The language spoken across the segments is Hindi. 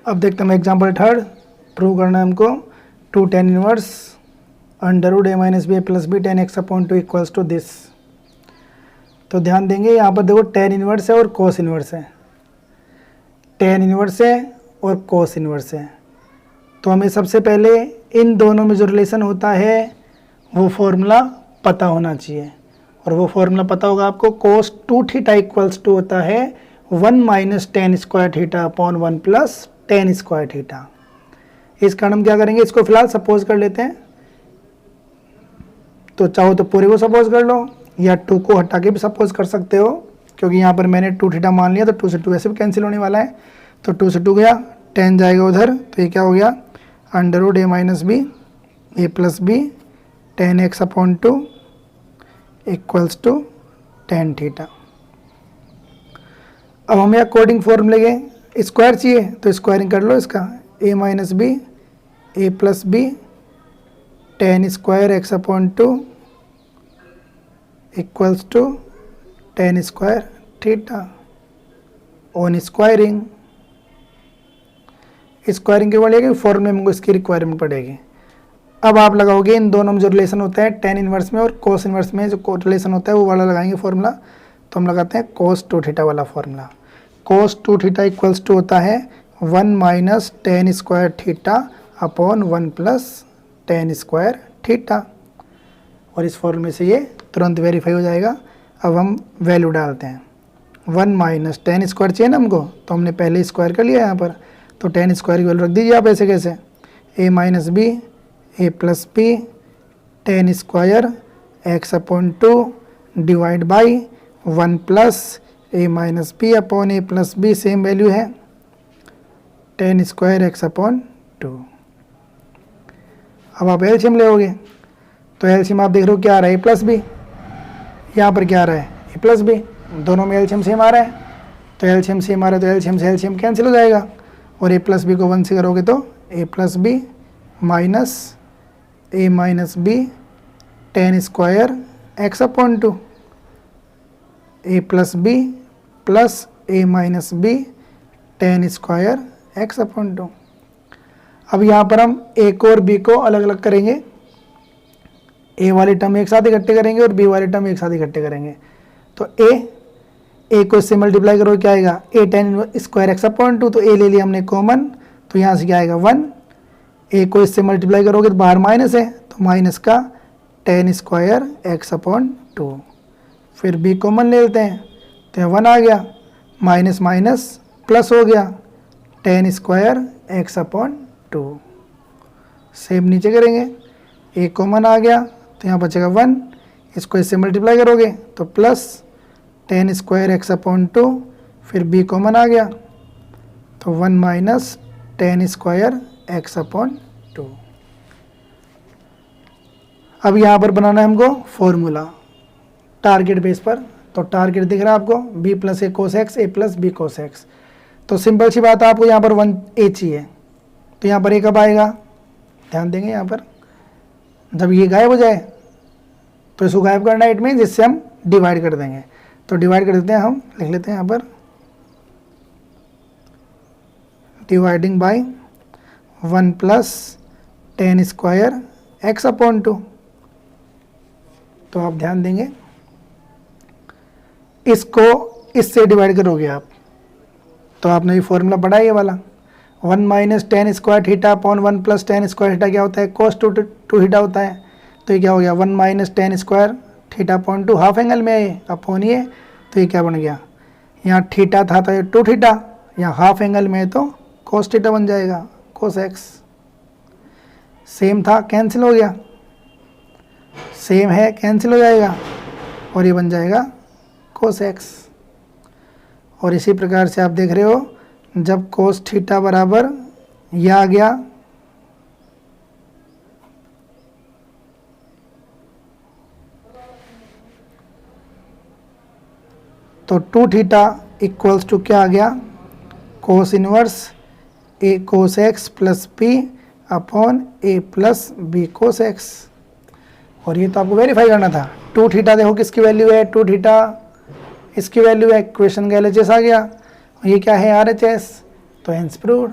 अब देखते हैं एग्जाम्पल थर्ड। प्रूव करना है हमको 2 tan inverse under a minus B plus B tan x upon 2 equals to this. तो ध्यान देंगे यहाँ पर देखो tan इनवर्स है और कोस इनवर्स है, tan इनवर्स है और कोस इनवर्स है। तो हमें सबसे पहले इन दोनों में जो रिलेशन होता है वो फॉर्मूला पता होना चाहिए, और वो फॉर्मूला पता होगा आपको। cos 2 थीटा इक्वल्स टू होता है 1 minus tan square theta upon 1 plus tan square theta. इस कारण हम क्या करेंगे, इसको फिलहाल सपोज कर लेते हैं। तो चाहो तो पूरे को सपोज कर लो या 2 को हटा के भी सपोज कर सकते हो, क्योंकि यहाँ पर मैंने 2 थीटा मान लिया तो 2 से 2 ऐसे भी कैंसिल होने वाला है। तो 2 से 2 गया, 10 जाएगा उधर, तो ये क्या हो गया under root a minus B A plus B tan x upon 2 equals to tan theta. अब हमें अकॉर्डिंग फॉर्मूले के स्क्वायर चाहिए, तो स्क्वायरिंग कर लो इसका, a minus B A plus B tan square x upon 2 equals to tan square theta on squaring. Squaring के पड़ेगी फॉर्मूले में इसकी रिक्वायरमेंट पड़ेगी। अब आप लगाओगे इन दोनों में जो रिलेशन होता है tan इनवर्स में और कोस इनवर्स में जो रिलेशन होता है वो वाला लगाएंगे फॉर्मूला। तो हम लगाते हैं cos 2 थीटा वाला formula. cos 2 theta equals to होता है 1 minus tan square theta upon 1 plus tan square theta, और इस फॉर्मूले से ये तुरंत वेरीफाई हो जाएगा। अब हम वैल्यू डालते हैं, 1 माइनस टेन स्क्वायर चाहिए ना हमको, तो हमने पहले स्क्वायर कर लिया यहाँ पर, तो टेन स्क्वायर की वैल्यू रख दीजिए आप ऐसे कैसे, a minus B A plus B tan square x upon 2 divide by 1 plus a minus B upon A plus B, same value है टेन स्क्वायर एक्स अपॉन 2। अब आप एलसीएम लेओगे, तो एलसीएम आप देख रहे हो क्या आ रहा है, ए प्लस बी, यहाँ पर क्या आ रहा है ए प्लस बी, दोनों में एलसीएम सेम आ रहा है। तो एलसीएम सेम आ रहा है तो एलसीएम से एलसीएम कैंसिल हो जाएगा, और ए प्लस बी को 1 से करोगे तो A plus B minus A minus B tan square x upon 2 A plus B plus A minus B tan square x upon 2। अब यहाँ पर हम ए को और बी को अलग अलग करेंगे, ए वाली टर्म एक साथ इकट्ठे करेंगे और बी वाली टर्म एक साथ इकट्ठे करेंगे। तो ए को इससे मल्टीप्लाई करो क्या आएगा, ए टेन स्क्वायर एक्स अपॉन 2, तो ए ले लिया हमने कॉमन, तो यहाँ से क्या आएगा 1। ए को इससे मल्टीप्लाई करोगे तो बाहर माइनस है, तो माइनस का टेन स्क्वायर एक्स अपॉन 2। फिर बी कॉमन ले लेते हैं, तो 1 आ गया, माइनस माइनस प्लस हो गया ten square x upon 2। Same नीचे करेंगे, ए कॉमन आ गया तो यहाँ बचेगा 1, इसको इससे मल्टीप्लाई करोगे तो plus tan square x upon 2, फिर बी कॉमन आ गया तो 1 minus tan square x upon 2। अब यहाँ पर बनाना है हमको फॉर्मूला टारगेट बेस पर। तो टारगेट दिख रहा है आपको b प्लस ए कोस एक्स ए प्लस बी कोस एक्स। तो सिंपल सी बात है, आपको यहाँ पर 1 ए चाहिए, तो यहाँ पर ए कब आएगा, ध्यान देंगे यहाँ पर जब ये गायब हो जाए तो इसको गायब करना है, इट मीन्स इससे हम डिवाइड कर देंगे। तो डिवाइड कर देते हैं, हम लिख लेते हैं यहाँ पर dividing by 1 plus tan square x upon 2। तो आप ध्यान देंगे इसको इससे डिवाइड करोगे आप, तो आपने ये फॉर्मूला पढ़ा है ये वाला, 1 minus tan square theta upon 1 plus tan square theta क्या होता है, cos 2 थीटा होता है। तो ये क्या हो गया 1 minus tan square theta upon 2, half angle में है अपॉन ये, तो ये क्या बन गया, यहाँ थीटा था तो ये 2 थीटा, यहाँ हाफ एंगल में है तो cos थीटा बन जाएगा, cos x। सेम था कैंसिल हो गया, सेम है कैंसिल हो जाएगा, और ये बन जाएगा cos x। और इसी प्रकार से आप देख रहे हो जब cos थीटा बराबर ये आ गया तो 2 थीटा इक्वल्स टू क्या आ गया, cos inverse a cos x plus p upon a plus b cos x। और ये तो आपको वेरीफाई करना था। 2 थीटा देखो किसकी वैल्यू है, 2 थीटा इसकी वैल्यू है, इक्वेशन का LHS आ गया, और ये क्या है RHS, तो हेंस प्रूव्ड।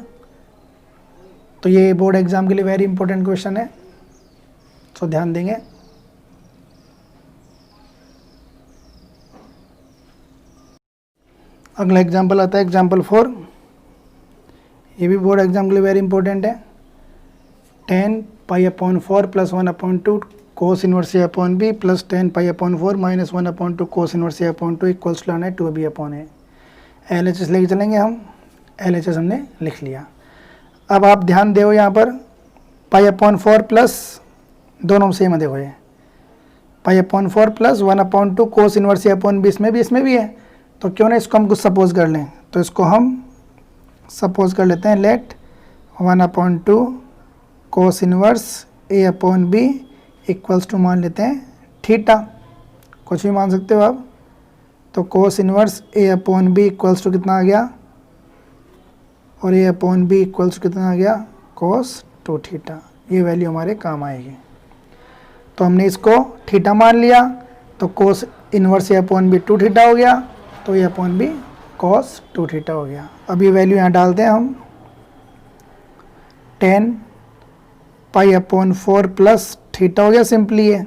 तो ये बोर्ड एग्जाम के लिए वेरी इंपॉर्टेंट क्वेश्चन है, तो ध्यान देंगे। अगला एग्जाम्पल आता है एग्जाम्पल 4। ये भी बोर्ड एग्जाम के लिए वेरी इंपॉर्टेंट है। 10 pi upon 4 plus 1 upon 2 cos inverse A upon B plus 10 pi upon 4 minus 1 upon 2 cos inverse A upon 2 equals to 2b upon A. LHS लेके चलेंगे हम, LHS हमने लिख लिया। अब आप ध्यान दो यहाँ पर पाई अपॉन 4 प्लस, दोनों सेम है, देखो ये pi upon 4 plus 1 upon 2 cos inverse A upon B, इसमें भी है, तो क्यों ना इसको हम कुछ सपोज कर लें। तो इसको हम सपोज कर लेते हैं, let 1 upon 2 cos inverse A upon B equals to मान लेते हैं थीटा, कुछ भी मान सकते हो आप। तो cos inverse A upon B equals to कितना आ गया, और A upon B equals to कितना आ गया, कोस 2 थीटा। ये वैल्यू हमारे काम आएगी। तो हमने इसको थीटा मान लिया, तो cos inverse A upon B 2 theta हो गया, तो ए अपॉन बी कोस 2 थीटा हो गया। अब ये वैल्यू यहाँ डालते हैं हम, 10 पाई अपॉन 4 प्लस थीटा हो गया सिंपली है,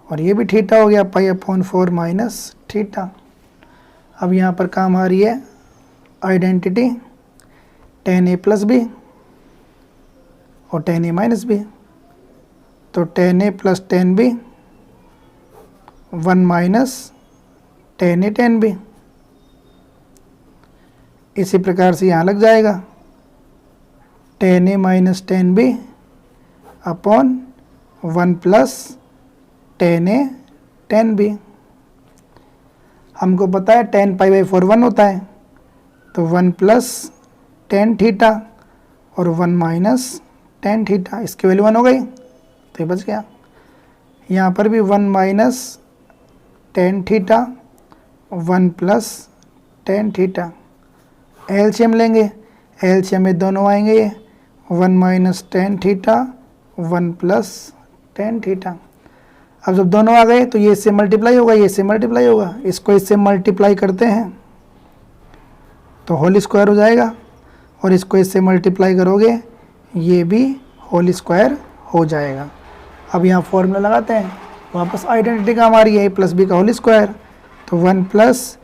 और ये भी थीटा हो गया, पाई अपॉन 4 माइनस थीटा। अब यहाँ पर काम आ रही है आइडेंटिटी 10a प्लस बी और 10a माइनस बी, तो 10a plus 10b 1 minus 10a 10b। इसी प्रकार से यहाँ लग जाएगा 10a minus 10b upon 1 plus 10a 10b। हमको पता है 10 पाई बाई 4 1 होता है, तो 1 प्लस 10 थीटा और 1 माइनस 10 थीटा, इसकी वैल्यू 1 हो गई, तो ये बच गया। यहाँ पर भी 1 minus 10 theta 1 plus 10 theta. LCM लेंगे, एलसीएम में दोनों आएंगे, ये 1 माइनस 10 थीटा 1 प्लस 10 थीटा। अब जब दोनों आ गए तो ये इससे मल्टीप्लाई होगा, ये इससे मल्टीप्लाई होगा, इसको इससे मल्टीप्लाई करते हैं तो होल स्क्वायर हो जाएगा, और इसको इससे मल्टीप्लाई करोगे ये भी होल स्क्वायर हो जाएगा। अब यहाँ फॉर्मूला लगाते हैं, वापस आइडेंटिटी का हमारी है, a प्लस बी का होल स्क्वायर, तो 1 plus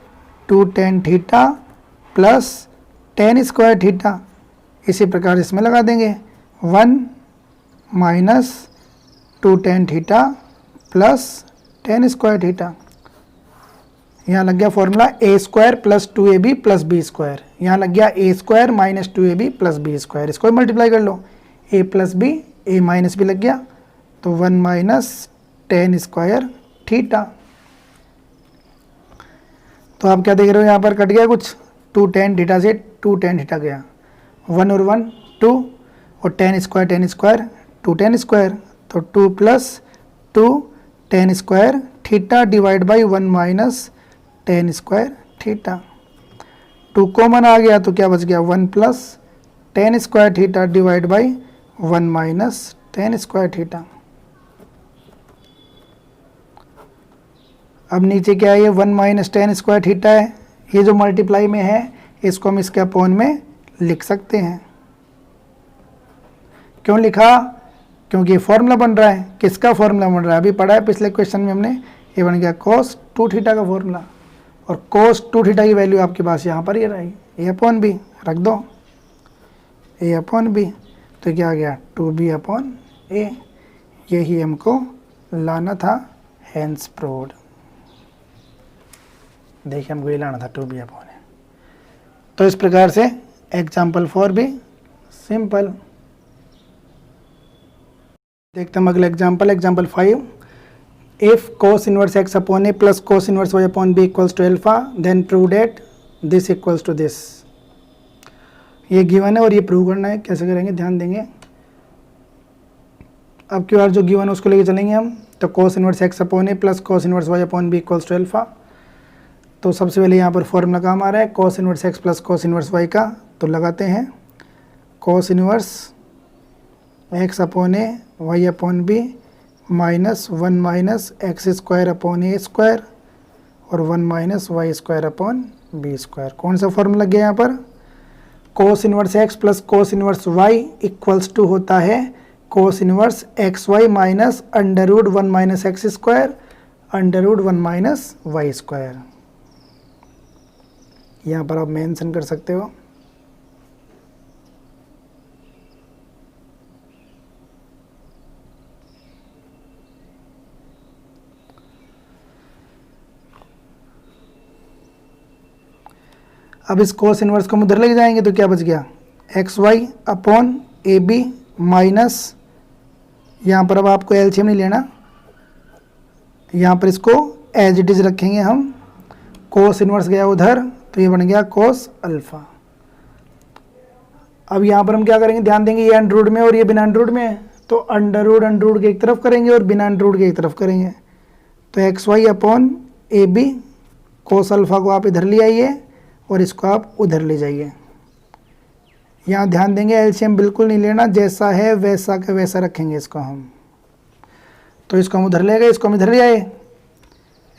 2 10 theta plus 10 square theta. इसी प्रकार इसमें लगा देंगे 1 minus 2 10 theta plus 10 square theta. यहाँ लग गया formula A square plus 2ab plus B square. यहाँ लग गया A square minus 2ab plus B square, इसको मल्टीप्लाई कर लो, a plus B A minus B लग गया, तो 1 माइनस 10 स्क्वायर थीटा। तो आप क्या देख रहे हो, यहाँ पर कट गया कुछ, 2 10 थीटा से 2 10 थीटा गया, 1 और 1 2, और 10 स्क्वायर 2 10 स्क्वायर, तो 2 plus 2 10 square theta divide by 1 minus 10 square theta. 2 common आ गया तो क्या बच गया, 1 plus 10 square theta divide by 1 minus 10 square theta. अब नीचे क्या है, ये 1 माइनस 10 स्क्वायर थीटा है, ये जो मल्टीप्लाई में है इसको हम इसके अपॉन में लिख सकते हैं। क्यों लिखा, क्योंकि ये फॉर्मूला बन रहा है। किसका फॉर्मूला बन रहा है, अभी पढ़ा है पिछले क्वेश्चन में हमने, ये बन गया cos 2 थीटा का फॉर्मूला, और cos 2 थीटा की वैल्यू आपके पास यहाँ पर ही रहेगी, ए अपॉन बी रख दो, ए अपॉन बी, तो क्या आ गया 2b अपॉन ए। यही हमको लाना था, हेंस प्रूव्ड। देखिए हमको ये लाना था 2b अपॉन ए। तो इस प्रकार से एग्जाम्पल 4 भी सिंपल। देखते हैं अगला example, example 5। If cos inverse x upon A plus cos inverse y upon B equals to alpha then prove that this equals to this. ये गिवन है और ये प्रूव करना है, कैसे करेंगे ध्यान देंगे। अब क्यू आर जो गिवन है उसको लेके चलेंगे हम, तो cos inverse x upon A plus cos inverse y upon B equals to alpha. तो सबसे पहले यहाँ पर फॉर्मूला काम आ रहा है cos inverse x plus cos inverse y का, तो लगाते हैं cos inverse x upon A y upon B minus 1 minus X square upon A square और 1 minus Y square upon B square. कौन सा फॉर्मूला लग गया यहाँ पर, cos inverse X plus cos inverse Y equals to होता है cos inverse X Y minus under root 1 minus X square under root 1 minus Y square. यहाँ पर आप मेंशन कर सकते हो। अब इस कोस इनवर्स को हम उधर लेके जाएंगे तो क्या बच गया, X Y upon A B minus, यहाँ पर अब आपको एलसीएम नहीं लेना, यहाँ पर इसको एज इट इज रखेंगे हम। कोस इनवर्स गया उधर तो ये बन गया कोस अल्फा। अब यहाँ पर हम क्या करेंगे, ध्यान देंगे ये अंडर रूट में और ये बिना अंडर रूट में है, तो अंडर रूट के एक तरफ करेंगे और बिना अंडर रूट के एक तरफ करेंगे। तो X Y upon A B, cos alpha को आप इधर ले आइए और इसको आप उधर ले जाइए। यहाँ ध्यान देंगे एलसीएम बिल्कुल नहीं लेना, जैसा है वैसा का वैसा रखेंगे इसको हम। तो इसको हम उधर ले गए, इसको हम इधर ले आए।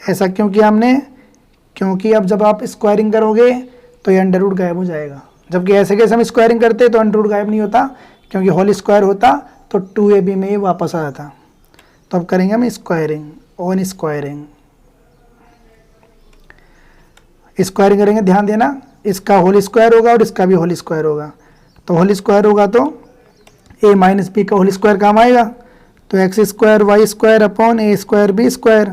ऐसा क्यों किया हमने, क्योंकि अब जब आप स्क्वायरिंग करोगे तो ये अंडर रूट गायब हो जाएगा, जबकि ऐसे कैसे हम स्क्वायरिंग करते तो अंडर रूट गायब नहीं होता, क्योंकि होल स्क्वायर होता तो 2ab में ये वापस आ जाता। तो अब करेंगे हम स्क्वायरिंग, ऑन स्क्वायरिंग स्क्वायरिंग करेंगे। ध्यान देना इसका होल स्क्वायर होगा और इसका भी होल स्क्वायर होगा। तो होल स्क्वायर होगा तो a माइनस बी का होल स्क्वायर काम आएगा, तो X square Y square upon A square B square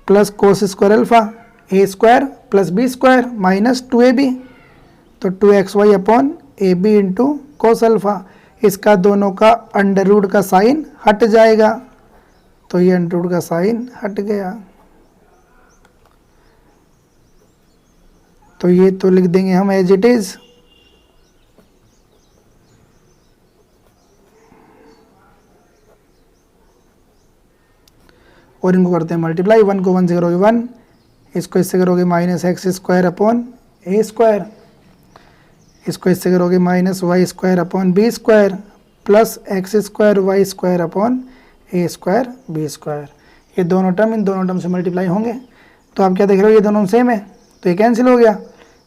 plus cos square alpha A square plus B square minus 2ab, तो 2xy upon A B into cos alpha. इसका दोनों का अंडर रूट का साइन हट जाएगा, तो ये अंडर रूट का साइन हट गया। तो ये तो लिख देंगे हम एज इट इज। और इनको करते हैं मल्टीप्लाई, 1 को 1 से करोगे 1, इसको इससे करोगे minus X square upon A square, इसको इससे करोगे minus Y square upon B square plus X square Y square upon A square B square. ये दोनों टर्म इन दोनों टर्म से मल्टीप्लाई होंगे। तो आप क्या देख रहे हो, ये दोनों सेम है तो ये कैंसिल हो गया।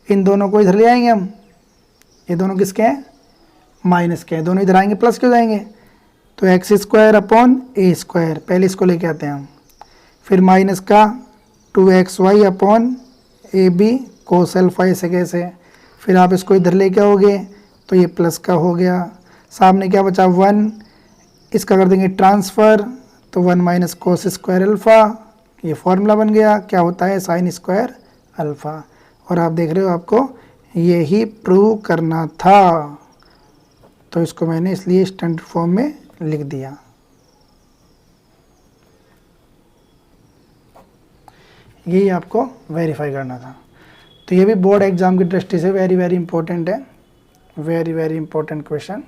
इन दोनों को इधर ले आएंगे हम, ये दोनों किसके हैं, माइनस के हैं, दोनों इधर आएंगे प्लस के हो जाएंगे। तो X square upon A square, पहले इसको लेके आते हैं हम, फिर माइनस का 2xy upon A B cos alpha ऐसे कैसे, फिर आप इसको इधर लेके आओगे तो ये प्लस का हो गया। सामने क्या बचा 1, इसका कर देंगे ट्रांसफ़र, तो 1 माइनस कोस स्क्वायर अल्फ़ा, ये फॉर्मूला बन गया, क्या होता है साइन स्क्वायर अल्फ़ा। और आप देख रहे हो आपको यही प्रूव करना था, तो इसको मैंने इसलिए स्टैंडर्ड फॉर्म में लिख दिया। यही आपको वेरीफाई करना था। तो ये भी बोर्ड एग्जाम की दृष्टि से वेरी इंपॉर्टेंट है, वेरी इंपॉर्टेंट क्वेश्चन।